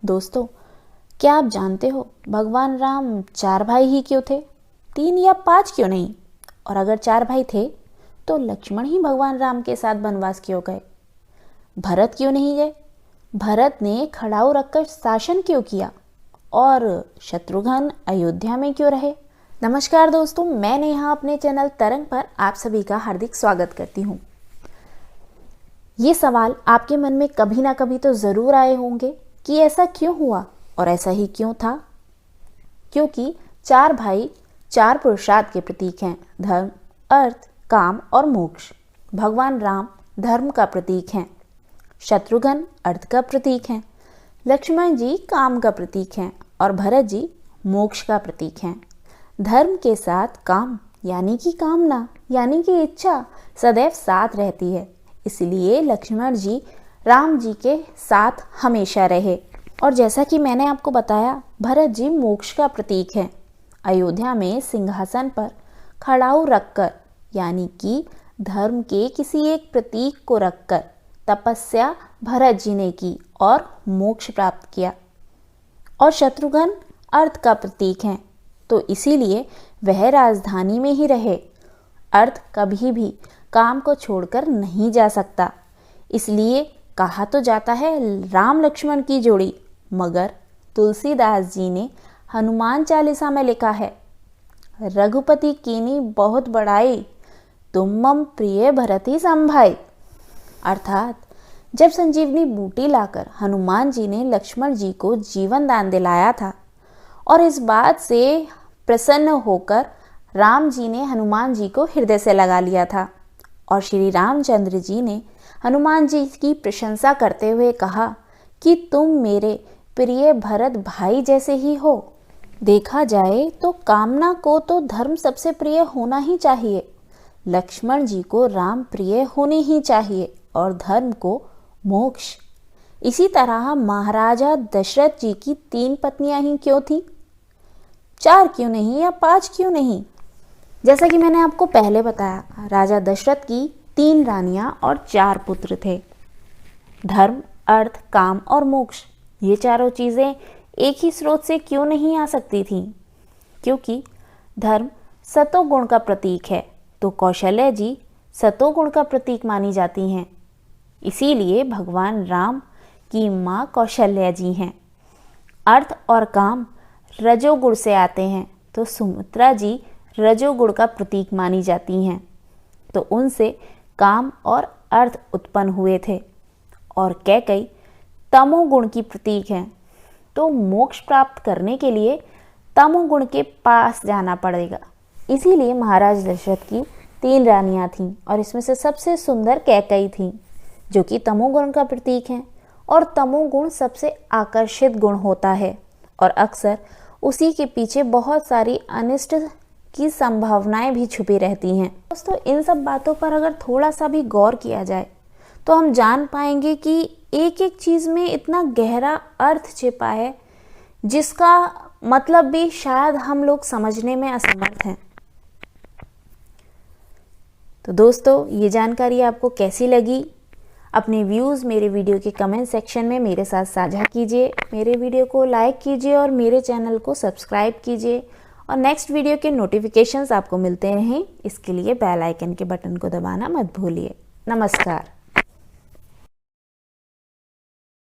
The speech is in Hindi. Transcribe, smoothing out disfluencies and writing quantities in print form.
दोस्तों, क्या आप जानते हो भगवान राम 4 भाई ही क्यों थे? 3 या 5 क्यों नहीं? और अगर 4 भाई थे तो लक्ष्मण ही भगवान राम के साथ वनवास क्यों गए? भरत क्यों नहीं गए? भरत ने खड़ाऊ रखकर शासन क्यों किया? और शत्रुघ्न अयोध्या में क्यों रहे? नमस्कार दोस्तों, मैं नेहा अपने चैनल तरंग पर आप सभी का हार्दिक स्वागत करती हूँ। ये सवाल आपके मन में कभी ना कभी तो ज़रूर आए होंगे कि ऐसा क्यों हुआ और ऐसा ही क्यों था? क्योंकि 4 भाई 4 पुरुषार्थ के प्रतीक हैं। धर्म, अर्थ, काम और मोक्ष। भगवान राम धर्म का प्रतीक हैं, शत्रुघ्न अर्थ का प्रतीक हैं, लक्ष्मण जी काम का प्रतीक हैं और भरत जी मोक्ष का प्रतीक हैं। धर्म के साथ काम यानी कि कामना यानी कि इच्छा सदैव साथ रहती है, इसलिए लक्ष्मण जी राम जी के साथ हमेशा रहे। और जैसा कि मैंने आपको बताया, भरत जी मोक्ष का प्रतीक हैं। अयोध्या में सिंहासन पर खड़ाऊ रखकर यानी कि धर्म के किसी एक प्रतीक को रखकर तपस्या भरत जी ने की और मोक्ष प्राप्त किया। और शत्रुघ्न अर्थ का प्रतीक हैं, तो इसीलिए वह राजधानी में ही रहे। अर्थ कभी भी काम को छोड़कर नहीं जा सकता, इसलिए कहा तो जाता है राम लक्ष्मण की जोड़ी, मगर तुलसीदास जी ने हनुमान चालीसा में लिखा है, रघुपति कीनी बहुत बड़ाई, तुम मम प्रिय भरति संभाई। अर्थात जब संजीवनी बूटी लाकर हनुमान जी ने लक्ष्मण जी को जीवन दान दिलाया था और इस बात से प्रसन्न होकर राम जी ने हनुमान जी को हृदय से लगा लिया था और श्री रामचंद्र जी ने हनुमान जी की प्रशंसा करते हुए कहा कि तुम मेरे प्रिय भरत भाई जैसे ही हो। देखा जाए तो कामना को तो धर्म सबसे प्रिय होना ही चाहिए, लक्ष्मण जी को राम प्रिय होने ही चाहिए और धर्म को मोक्ष। इसी तरह महाराजा दशरथ जी की 3 पत्नियां ही क्यों थी? 4 क्यों नहीं या 5 क्यों नहीं? जैसा कि मैंने आपको पहले बताया, राजा दशरथ की 3 रानियां और 4 पुत्र थे। धर्म, अर्थ, काम और मोक्ष, ये चारों चीज़ें एक ही स्रोत से क्यों नहीं आ सकती थीं? क्योंकि धर्म सतोगुण का प्रतीक है, तो कौशल्या जी सतोगुण का प्रतीक मानी जाती हैं। इसीलिए भगवान राम की माँ कौशल्या जी हैं। अर्थ और काम रजोगुण से आते हैं, तो सुमित्रा जी रजोगुण का प्रतीक मानी जाती हैं, तो उनसे काम और अर्थ उत्पन्न हुए थे। और कैकई तमोगुण की प्रतीक हैं, तो मोक्ष प्राप्त करने के लिए तमोगुण के पास जाना पड़ेगा। इसीलिए महाराज दशरथ की 3 रानियां थीं और इसमें से सबसे सुंदर कैकई थी, जो कि तमोगुण का प्रतीक है। और तमोगुण सबसे आकर्षित गुण होता है और अक्सर उसी के पीछे बहुत सारी अनिष्ट की संभावनाएं भी छुपी रहती हैं। दोस्तों, इन सब बातों पर अगर थोड़ा सा भी गौर किया जाए तो हम जान पाएंगे कि एक एक चीज़ में इतना गहरा अर्थ छिपा है, जिसका मतलब भी शायद हम लोग समझने में असमर्थ हैं। तो दोस्तों, ये जानकारी आपको कैसी लगी? अपने व्यूज़ मेरे वीडियो के कमेंट सेक्शन में मेरे साथ साझा कीजिए, मेरे वीडियो को लाइक कीजिए और मेरे चैनल को सब्सक्राइब कीजिए और नेक्स्ट वीडियो के नोटिफिकेशंस आपको मिलते रहें, इसके लिए बेल आइकन के बटन को दबाना मत भूलिए। नमस्कार।